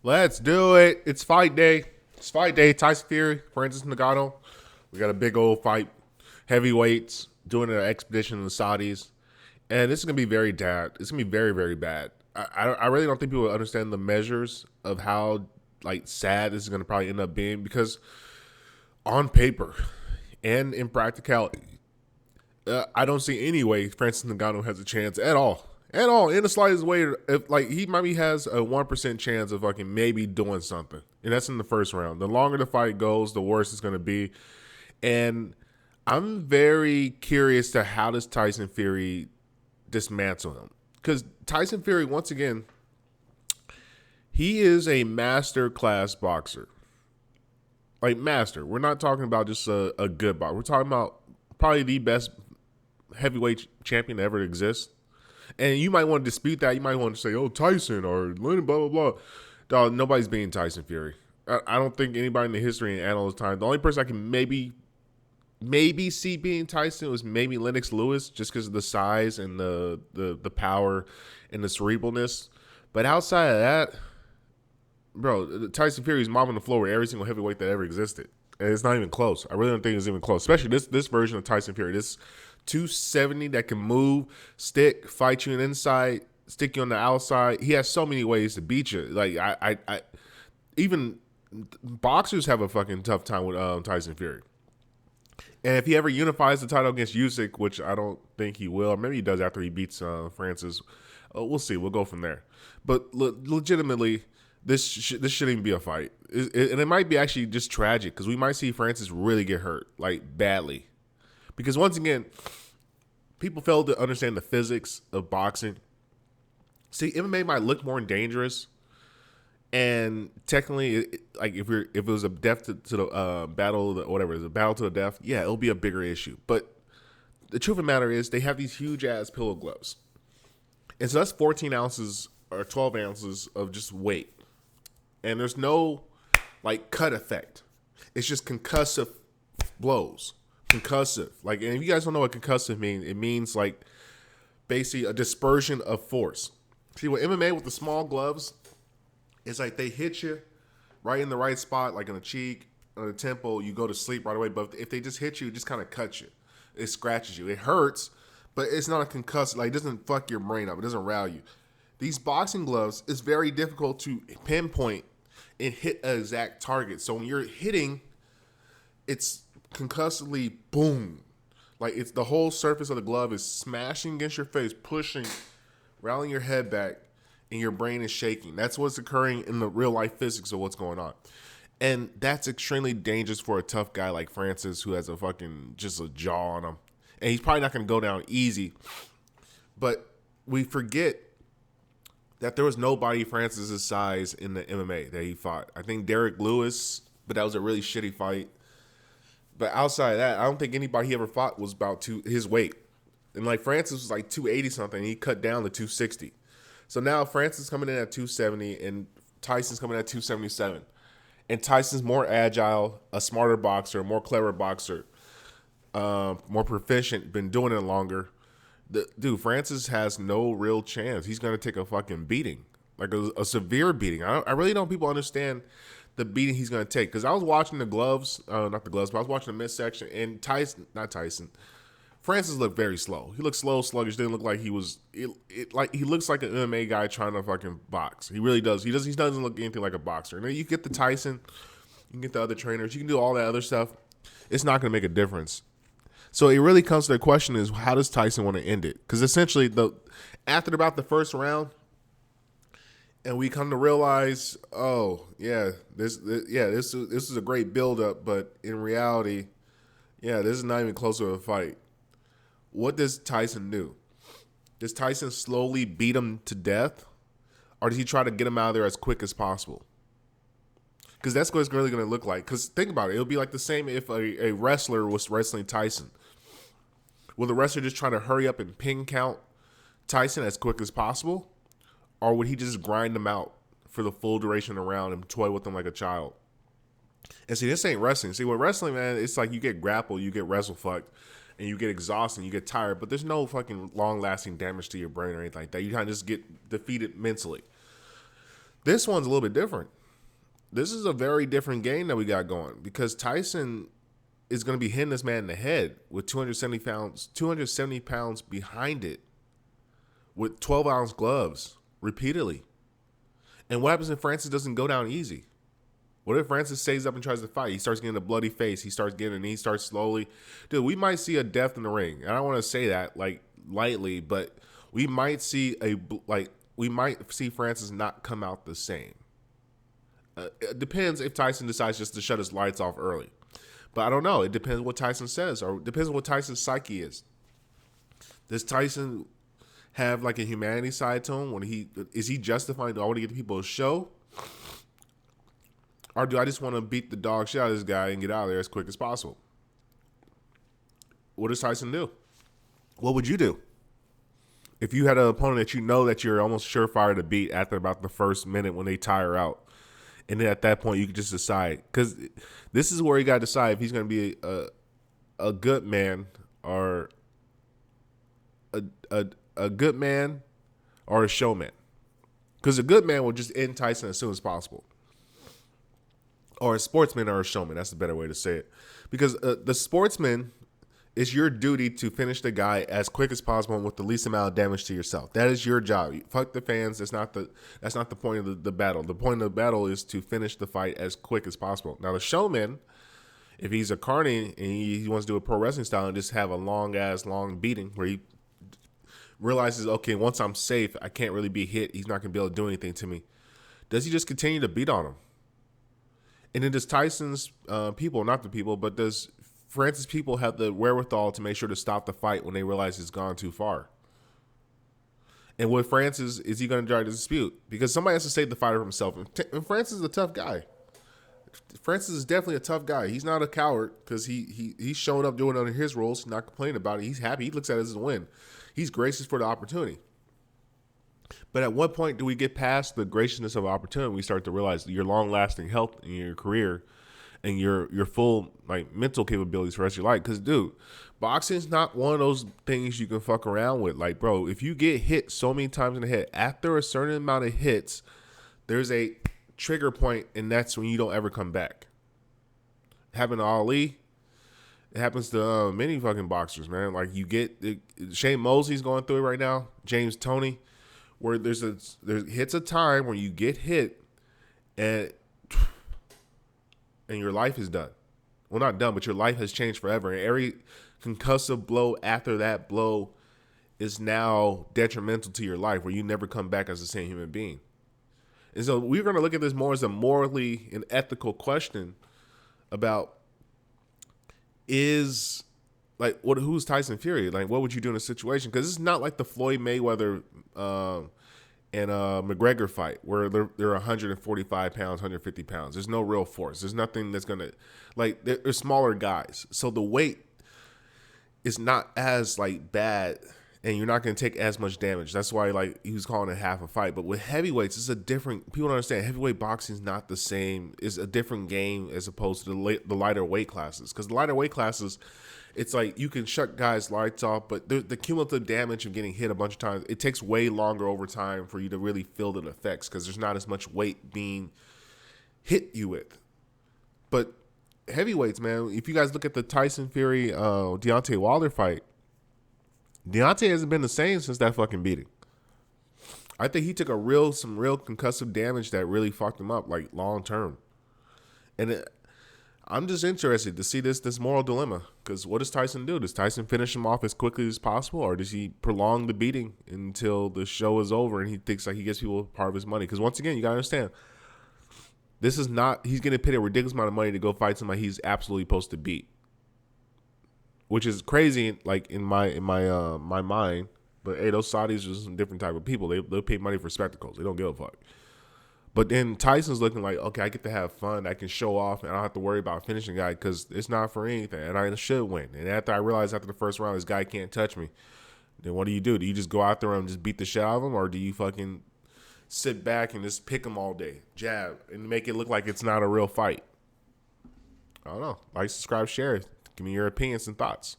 Let's do it. It's fight day. It's fight day. Tyson Fury, Francis Ngannou. We got a big old fight. Heavyweights doing an expedition in the Saudis. And this is going to be very bad. It's going to be very, very bad. I really don't think people understand the measures of how like sad this is going to probably end up being because on paper and in practicality, I don't see any way Francis Ngannou has a chance at all, in the slightest way. If like he maybe has a 1% chance of fucking maybe doing something, and that's in the first round. The longer the fight goes, the worse it's going to be. And I'm very curious to how does Tyson Fury dismantle him, because Tyson Fury, once again, he is a master class boxer. Like master. We're not talking about just a good boxer. We're talking about probably the best heavyweight champion to ever exist. And you might want to dispute that. You might want to say, "Oh, Tyson or Lennon, blah blah blah." Dog, nobody's beating Tyson Fury. I don't think anybody in the history and analyst time. The only person I can maybe see being Tyson was maybe Lennox Lewis, just because of the size and the power and the cerebralness. But outside of that, bro, Tyson Fury's mopping the floor with every single heavyweight that ever existed. And it's not even close. I really don't think it's even close. Especially this version of Tyson Fury. This 270 that can move, stick, fight you on the inside, stick you on the outside. He has so many ways to beat you. Like I even boxers have a fucking tough time with Tyson Fury. And if he ever unifies the title against Usyk, which I don't think he will, or maybe he does after he beats Francis, we'll see. We'll go from there. But legitimately, this shouldn't even be a fight, and it might be actually just tragic because we might see Francis really get hurt, like badly. Because once again, people fail to understand the physics of boxing. See, MMA might look more dangerous, and technically, like if it was a death to the battle or whatever, it's a battle to the death, yeah, it'll be a bigger issue. But the truth of the matter is, they have these huge ass pillow gloves, and so that's 14 ounces or 12 ounces of just weight, and there's no like cut effect. It's just concussive blows. Concussive. Like, and if you guys don't know what concussive means, it means like basically a dispersion of force. See, with MMA with the small gloves, it's like they hit you right in the right spot, like in the cheek, or the temple, you go to sleep right away. But if they just hit you, it just kind of cuts you. It scratches you. It hurts, but it's not a concussive. Like, it doesn't fuck your brain up. It doesn't rile you. These boxing gloves, it's very difficult to pinpoint and hit an exact target. So when you're hitting, it's concussively boom. Like, it's the whole surface of the glove is smashing against your face, pushing, rallying your head back, and your brain is shaking. That's what's occurring in the real life physics of what's going on. And that's extremely dangerous for a tough guy like Francis, who has a fucking just a jaw on him. And he's probably not going to go down easy. But we forget that there was nobody Francis's size in the MMA that he fought. I think Derek Lewis, but that was a really shitty fight. But outside of that, I don't think anybody he ever fought was about his weight. And like Francis was like 280 something, and he cut down to 260. So now Francis coming in at 270 and Tyson's coming in at 277. And Tyson's more agile, a smarter boxer, a more clever boxer, more proficient, been doing it longer. Dude, Francis has no real chance. He's going to take a fucking beating, like a severe beating. I really don't people understand the beating he's going to take. Because I was watching the gloves, not the gloves, but I was watching the midsection, and Francis looked very slow. He looked slow, sluggish. Didn't look like he was. Like he looks like an MMA guy trying to fucking box. He really does. He doesn't look anything like a boxer. And then you get the Tyson, you can get the other trainers, you can do all that other stuff. It's not going to make a difference. So it really comes to the question: is how does Tyson want to end it? Because essentially, after about the first round, and we come to realize, oh yeah, this is a great build up, but in reality, yeah, this is not even close to a fight. What does Tyson do? Does Tyson slowly beat him to death? Or does he try to get him out of there as quick as possible? Because that's what it's really going to look like. Because think about it. It'll be like the same if a wrestler was wrestling Tyson. Will the wrestler just try to hurry up and pin count Tyson as quick as possible? Or would he just grind him out for the full duration of the round and toy with him like a child? And see, this ain't wrestling. See, with wrestling, man, it's like you get grappled, you get wrestle fucked, and you get exhausted, you get tired, but there's no fucking long-lasting damage to your brain or anything like that. You kind of just get defeated mentally. This one's a little bit different. This is a very different game that we got going because Tyson is going to be hitting this man in the head with 270 pounds behind it with 12-ounce gloves repeatedly. And what happens if Francis doesn't go down easy? What if Francis stays up and tries to fight? He starts getting a bloody face. He starts getting a knee, starts slowly. Dude, we might see a death in the ring. And I don't want to say that like lightly, but we might see Francis not come out the same. It depends if Tyson decides just to shut his lights off early. But I don't know. It depends what Tyson says, or it depends on what Tyson's psyche is. Does Tyson have like a humanity side to him? Is he justifying, do I want to get people a show? Or do I just want to beat the dog shit out of this guy and get out of there as quick as possible? What does Tyson do? What would you do? If you had an opponent that you know that you're almost surefire to beat after about the first minute when they tire out, and then at that point you could just decide, because this is where you got to decide if he's going to be a good man or a good man or a showman. Because a good man will just end Tyson as soon as possible. Or a sportsman or a showman. That's the better way to say it. Because the sportsman, it's your duty to finish the guy as quick as possible and with the least amount of damage to yourself. That is your job. Fuck the fans. That's not the point of the battle. The point of the battle is to finish the fight as quick as possible. Now the showman, if he's a carny and he wants to do a pro wrestling style and just have a long beating where he realizes, okay, once I'm safe, I can't really be hit. He's not going to be able to do anything to me. Does he just continue to beat on him? And then does Tyson's people, not the people, but does Francis people have the wherewithal to make sure to stop the fight when they realize it's gone too far? And with Francis, is he going to try to dispute? Because somebody has to save the fighter from himself. And Francis is a tough guy. Francis is definitely a tough guy. He's not a coward because he's showing up doing it under his rules. He's not complaining about it. He's happy. He looks at it as a win. He's gracious for the opportunity. But at what point do we get past the graciousness of opportunity? We start to realize your long-lasting health in your career and your full like mental capabilities for the rest of your life. Because, dude, boxing is not one of those things you can fuck around with. Like, bro, if you get hit so many times in the head, after a certain amount of hits, there's a trigger point, and that's when you don't ever come back. It happened to Ali. It happens to many fucking boxers, man. Like, you get Shane Mosley's going through it right now. James Toney, where there hits a time where you get hit and your life is done. Well, not done, but your life has changed forever. And every concussive blow after that blow is now detrimental to your life, where you never come back as the same human being. And so we're going to look at this more as a morally and ethical question about who's Tyson Fury? Like, what would you do in a situation? Because it's not like the Floyd Mayweather and McGregor fight where they're 145 pounds, 150 pounds. There's no real force. There's nothing that's going to, like, they're smaller guys. So the weight is not as, like, bad, and you're not going to take as much damage. That's why, like, he was calling it half a fight. But with heavyweights, it's a different, people don't understand, heavyweight boxing is not the same. It's a different game as opposed to the lighter weight classes. Because the lighter weight classes, it's like you can shut guys' lights off, but the cumulative damage of getting hit a bunch of times, it takes way longer over time for you to really feel the effects because there's not as much weight being hit you with. But heavyweights, man, if you guys look at the Tyson Fury, Deontay Wilder fight, Deontay hasn't been the same since that fucking beating. I think he took some real concussive damage that really fucked him up, like, long term. And I'm just interested to see this moral dilemma, because what does Tyson do? Does Tyson finish him off as quickly as possible, or does he prolong the beating until the show is over and he thinks like he gets people part of his money? Because once again, you gotta understand, this is not, he's getting paid a ridiculous amount of money to go fight somebody he's absolutely supposed to beat, which is crazy, like, in my mind. But hey, those Saudis are some different type of people. They'll pay money for spectacles. They don't give a fuck. But then Tyson's looking like, okay, I get to have fun. I can show off, and I don't have to worry about finishing the guy because it's not for anything, and I should win. And after I realize after the first round this guy can't touch me, then what do? Do you just go out there and just beat the shit out of him, or do you fucking sit back and just pick him all day, jab, and make it look like it's not a real fight? I don't know. Like, subscribe, share. Give me your opinions and thoughts.